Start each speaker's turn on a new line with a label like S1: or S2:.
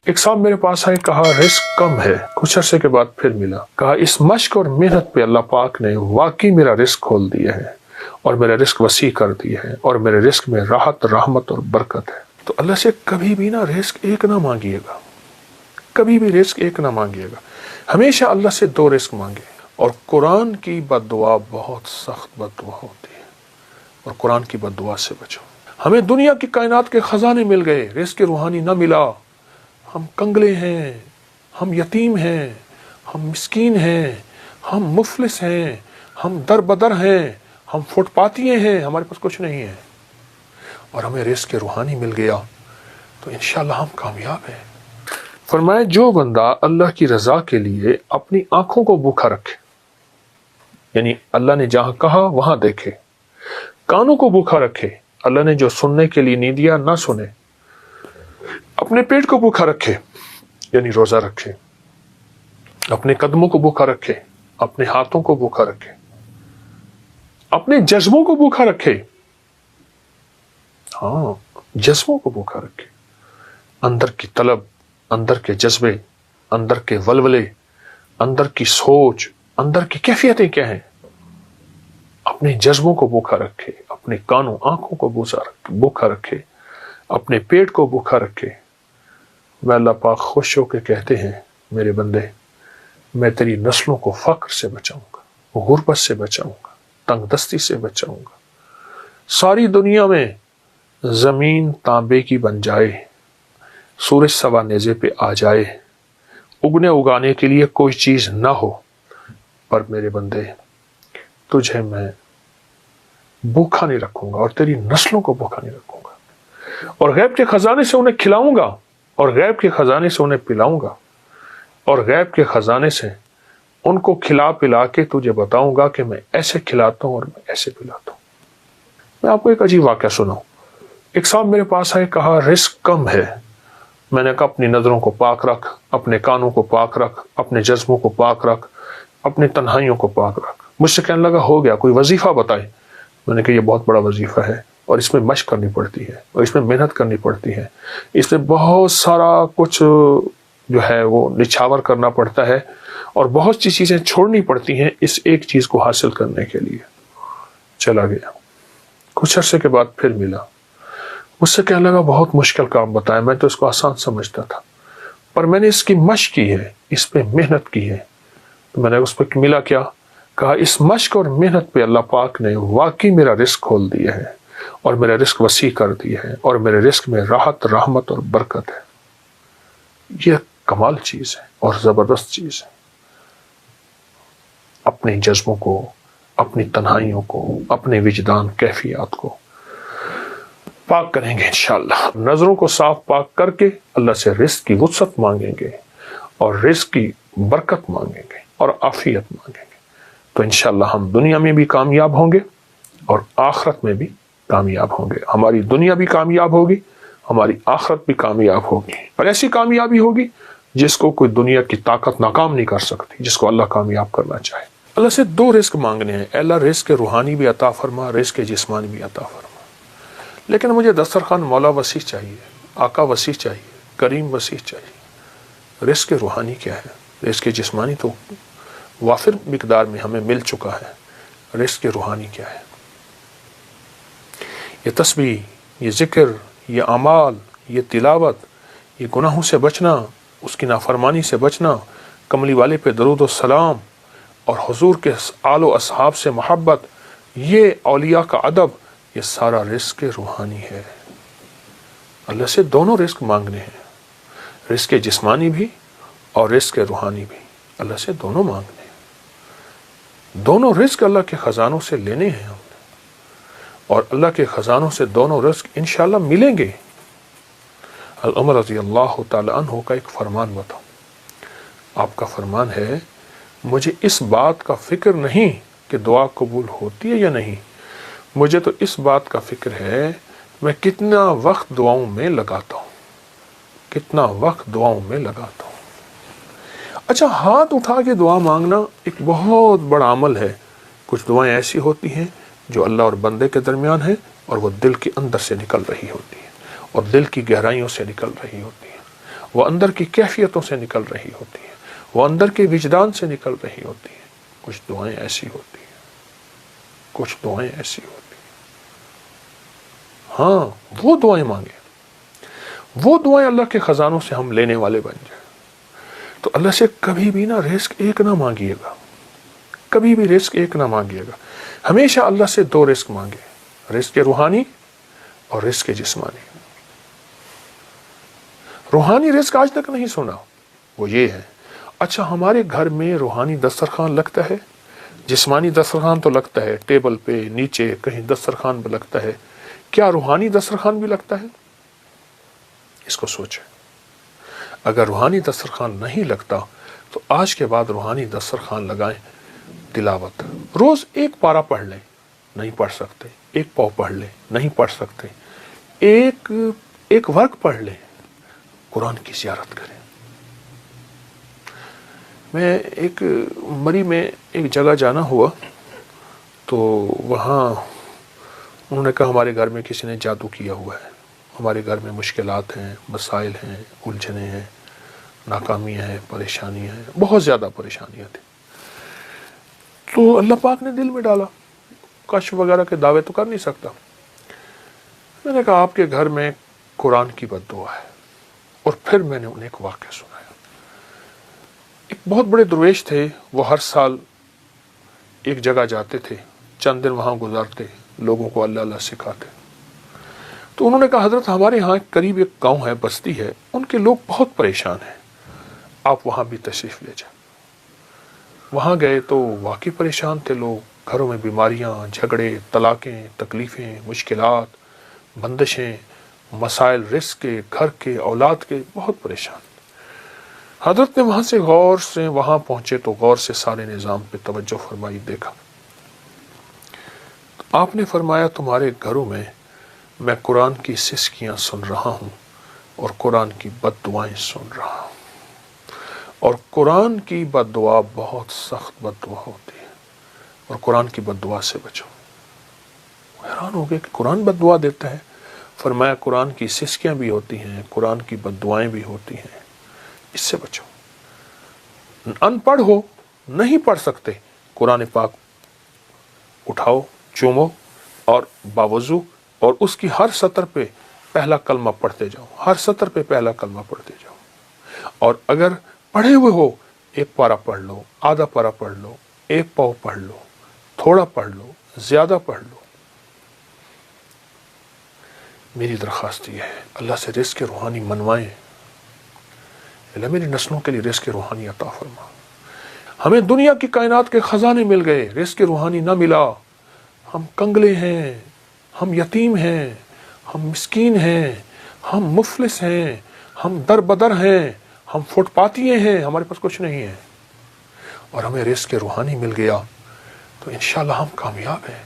S1: ایک صاحب میرے پاس آئے، کہا رزق کم ہے، کچھ عرصے کے بعد پھر ملا، کہا اس مشق اور محنت پہ اللہ پاک نے واقعی میرا رزق کھول دیا ہے اور میرا رزق وسیع کر دیا ہے اور میرے رزق میں راحت، رحمت اور برکت ہے۔ تو اللہ سے کبھی بھی نا رزق ایک نہ مانگیے گا، کبھی بھی رزق ایک نہ مانگیے گا، ہمیشہ اللہ سے دو رزق مانگے۔ اور قرآن کی بد دعا بہت سخت بد دعا ہوتی ہے، اور قرآن کی بد دعا سے بچو۔ ہمیں دنیا کی کائنات کے خزانے مل گئے، رزق روحانی نہ ملا، ہم کنگلے ہیں، ہم یتیم ہیں، ہم مسکین ہیں، ہم مفلس ہیں، ہم در بدر ہیں، ہم فٹ پاتیے ہیں، ہمارے پاس کچھ نہیں ہے، اور ہمیں رزق روحانی مل گیا تو انشاءاللہ ہم کامیاب ہیں۔ فرمایا جو بندہ اللہ کی رضا کے لیے اپنی آنکھوں کو بھوکا رکھے، یعنی اللہ نے جہاں کہا وہاں دیکھے، کانوں کو بھوکا رکھے، اللہ نے جو سننے کے لیے نہیں دیا نہ سنے، اپنے پیٹ کو بھوکا رکھے یعنی روزہ رکھے، اپنے قدموں کو بھوکا رکھے، اپنے ہاتھوں کو بھوکا رکھے، اپنے جذبوں کو بھوکا رکھے، ہاں جذبوں کو بھوکا رکھے، اندر کی طلب، اندر کے جذبے، اندر کے ولولے، اندر کی سوچ، اندر کی کیفیتیں کیا ہیں، اپنے جذبوں کو بھوکا رکھے، اپنے کانوں آنکھوں کو بھوکا رکھے، اپنے پیٹ کو بھوکا رکھے۔ میں اللہ پاک خوش ہو کے کہتے ہیں میرے بندے، میں تیری نسلوں کو فقر سے بچاؤں گا، غربت سے بچاؤں گا، تنگ دستی سے بچاؤں گا۔ ساری دنیا میں زمین تانبے کی بن جائے، سورج سوا نیزے پہ آ جائے، اگنے اگانے کے لیے کوئی چیز نہ ہو، پر میرے بندے تجھے میں بھوکا نہیں رکھوں گا اور تیری نسلوں کو بھوکا نہیں رکھوں گا، اور غیب کے خزانے سے انہیں کھلاؤں گا، اور غیب کے خزانے سے انہیں پلاؤں گا، اور غیب کے خزانے سے ان کو کھلا پلا کے تجھے بتاؤں گا کہ میں ایسے کھلاتا ہوں اور میں ایسے پلاتا ہوں۔ میں آپ کو ایک عجیب واقعہ سناؤں۔ ایک صاحب میرے پاس آئے، کہا رزق کم ہے، میں نے کہا اپنی نظروں کو پاک رکھ، اپنے کانوں کو پاک رکھ، اپنے جذبوں کو پاک رکھ، اپنی تنہائیوں کو پاک رکھ۔ مجھ سے کہنے لگا ہو گیا، کوئی وظیفہ بتائے۔ میں نے کہا یہ بہت بڑا وظیفہ ہے، اور اس میں مشق کرنی پڑتی ہے، اور اس میں محنت کرنی پڑتی ہے، اس میں بہت سارا کچھ جو ہے وہ نچھاور کرنا پڑتا ہے، اور بہت سی چیزیں چھوڑنی پڑتی ہیں اس ایک چیز کو حاصل کرنے کے لیے۔ چلا گیا، کچھ عرصے کے بعد پھر ملا، مجھ سے کہنے لگا بہت مشکل کام بتایا، میں تو اس کو آسان سمجھتا تھا، پر میں نے اس کی مشق کی ہے، اس پہ محنت کی ہے۔ تو میں نے اس پہ ملا کیا، کہا اس مشق اور محنت پہ اللہ پاک نے واقعی میرا رزق کھول دیا ہے اور میرا رزق وسیع کر دیا ہے اور میرے رزق میں راحت، رحمت اور برکت ہے۔ یہ کمال چیز ہے اور زبردست چیز ہے۔ اپنے جذبوں کو، اپنی تنہائیوں کو، اپنے وجدان کیفیات کو پاک کریں گے انشاءاللہ، نظروں کو صاف پاک کر کے اللہ سے رزق کی وسعت مانگیں گے اور رزق کی برکت مانگیں گے اور عافیت مانگیں گے، تو انشاءاللہ ہم دنیا میں بھی کامیاب ہوں گے اور آخرت میں بھی کامیاب ہوں گے۔ ہماری دنیا بھی کامیاب ہوگی، ہماری آخرت بھی کامیاب ہوگی، اور ایسی کامیابی ہوگی جس کو کوئی دنیا کی طاقت ناکام نہیں کر سکتی، جس کو اللہ کامیاب کرنا چاہے۔ اللہ سے دو رزق مانگنے ہیں، اے اللہ رزق روحانی بھی عطا فرما، رزق جسمانی بھی عطا فرما۔ لیکن مجھے دسترخوان مولا وسیع چاہیے، آقا وسیع چاہیے، کریم وسیع چاہیے۔ رزق روحانی کیا ہے؟ رزق جسمانی تو وافر مقدار میں ہمیں مل چکا ہے، رزق روحانی کیا ہے؟ یہ تسبیح، یہ ذکر، یہ اعمال، یہ تلاوت، یہ گناہوں سے بچنا، اس کی نافرمانی سے بچنا، کملی والے پہ درود و سلام، اور حضور کے آل و اصحاب سے محبت، یہ اولیاء کا ادب، یہ سارا رزق روحانی ہے۔ اللہ سے دونوں رزق مانگنے ہیں، رزق جسمانی بھی اور رزق روحانی بھی، اللہ سے دونوں مانگنے ہیں۔ دونوں رزق اللہ کے خزانوں سے لینے ہیں ہم نے، اور اللہ کے خزانوں سے دونوں رزق انشاءاللہ ملیں گے۔ عمر رضی اللہ تعالی عنہ کا ایک فرمان بتاؤں۔ آپ کا فرمان ہے، مجھے اس بات کا فکر نہیں کہ دعا قبول ہوتی ہے یا نہیں، مجھے تو اس بات کا فکر ہے میں کتنا وقت دعاؤں میں لگاتا ہوں، کتنا وقت دعاؤں میں لگاتا ہوں۔ اچھا، ہاتھ اٹھا کے دعا مانگنا ایک بہت بڑا عمل ہے۔ کچھ دعائیں ایسی ہوتی ہیں جو اللہ اور بندے کے درمیان ہیں، اور وہ دل کے اندر سے نکل رہی ہوتی ہیں، اور دل کی گہرائیوں سے نکل رہی ہوتی ہیں، وہ اندر کی کیفیتوں سے نکل رہی ہوتی ہیں، وہ اندر کے وجدان سے نکل رہی ہوتی ہیں۔ کچھ دعائیں ایسی ہوتی ہیں، کچھ دعائیں ایسی ہوتی ہیں، ہاں وہ دعائیں مانگیں، وہ دعائیں اللہ کے خزانوں سے ہم لینے والے بن جائیں۔ تو اللہ سے کبھی بھی نا رزق ایک نہ مانگیے گا، کبھی بھی رزق ایک نہ مانگیے گا، ہمیشہ اللہ سے دو رزق مانگے، رزق روحانی اور رزق جسمانی۔ روحانی رزق آج تک نہیں سنا، وہ یہ ہے، اچھا ہمارے گھر میں روحانی دسترخوان لگتا ہے، جسمانی دسترخوان تو لگتا ہے، ٹیبل پہ نیچے کہیں دسترخوان پہ لگتا ہے، کیا روحانی دسترخوان بھی لگتا ہے؟ اس کو سوچیں۔ اگر روحانی دسترخوان نہیں لگتا تو آج کے بعد روحانی دسترخوان لگائیں، تلاوت روز ایک پارہ پڑھ لیں، نہیں پڑھ سکتے ایک پاؤ پڑھ لیں، نہیں پڑھ سکتے ایک ورق پڑھ لیں، قرآن کی زیارت کریں۔ میں ایک مری میں ایک جگہ جانا ہوا تو وہاں انہوں نے کہا ہمارے گھر میں کسی نے جادو کیا ہوا ہے، ہمارے گھر میں مشکلات ہیں، مسائل ہیں، الجھنیں ہیں، ناکامیاں ہیں، پریشانیاں ہیں، بہت زیادہ پریشانیاں تھیں۔ تو اللہ پاک نے دل میں ڈالا، کشف وغیرہ کے دعوے تو کر نہیں سکتا۔ میں نے کہا آپ کے گھر میں قرآن کی بد دعا ہے، اور پھر میں نے انہیں ایک واقعہ سنایا۔ ایک بہت بڑے درویش تھے، وہ ہر سال ایک جگہ جاتے تھے، چند دن وہاں گزارتے، لوگوں کو اللہ اللہ سکھاتے۔ تو انہوں نے کہا حضرت ہمارے ہاں قریب ایک گاؤں ہے، بستی ہے، ان کے لوگ بہت پریشان ہیں، آپ وہاں بھی تشریف لے جائیں۔ وہاں گئے تو واقعی پریشان تھے لوگ، گھروں میں بیماریاں، جھگڑے، طلاقیں، تکلیفیں، مشکلات، بندشیں، مسائل رزق کے، گھر کے، اولاد کے، بہت پریشان۔ حضرت نے وہاں پہنچے تو غور سے سارے نظام پہ توجہ فرمائی، دیکھا۔ آپ نے فرمایا تمہارے گھروں میں قرآن کی سسکیاں سن رہا ہوں اور قرآن کی بد دعائیں سن رہا ہوں، اور قرآن کی بد دعا بہت سخت بد دعا ہوتی ہے، اور قرآن کی بد دعا سے بچو۔ حیران ہو گئے کہ قرآن بد دعا دیتا ہے؟ فرمایا قرآن کی سسکیاں بھی ہوتی ہیں، قرآن کی بد دعائیں بھی ہوتی ہیں، اس سے بچو۔ ان پڑھ ہو، نہیں پڑھ سکتے، قرآن پاک اٹھاؤ، چومو، اور باوضو، اور اس کی ہر سطر پہ پہلا کلمہ پڑھتے جاؤ، ہر سطر پہ پہلا کلمہ پڑھتے جاؤ۔ اور اگر پڑھے ہوئے ہو، ایک پارہ پڑھ لو، آدھا پارہ پڑھ لو، ایک پاؤ پڑھ لو، تھوڑا پڑھ لو، زیادہ پڑھ لو۔ میری درخواست یہ ہے، اللہ سے رزق روحانی منوائیں، اللہ میری نسلوں کے لیے رزق روحانی عطا فرما۔ ہمیں دنیا کی کائنات کے خزانے مل گئے، رزق روحانی نہ ملا، ہم کنگلے ہیں، ہم یتیم ہیں، ہم مسکین ہیں، ہم مفلس ہیں، ہم در بدر ہیں، ہم فٹ پاتیے ہیں، ہمارے پاس کچھ نہیں ہے، اور ہمیں رزق روحانی مل گیا تو انشاءاللہ ہم کامیاب ہیں۔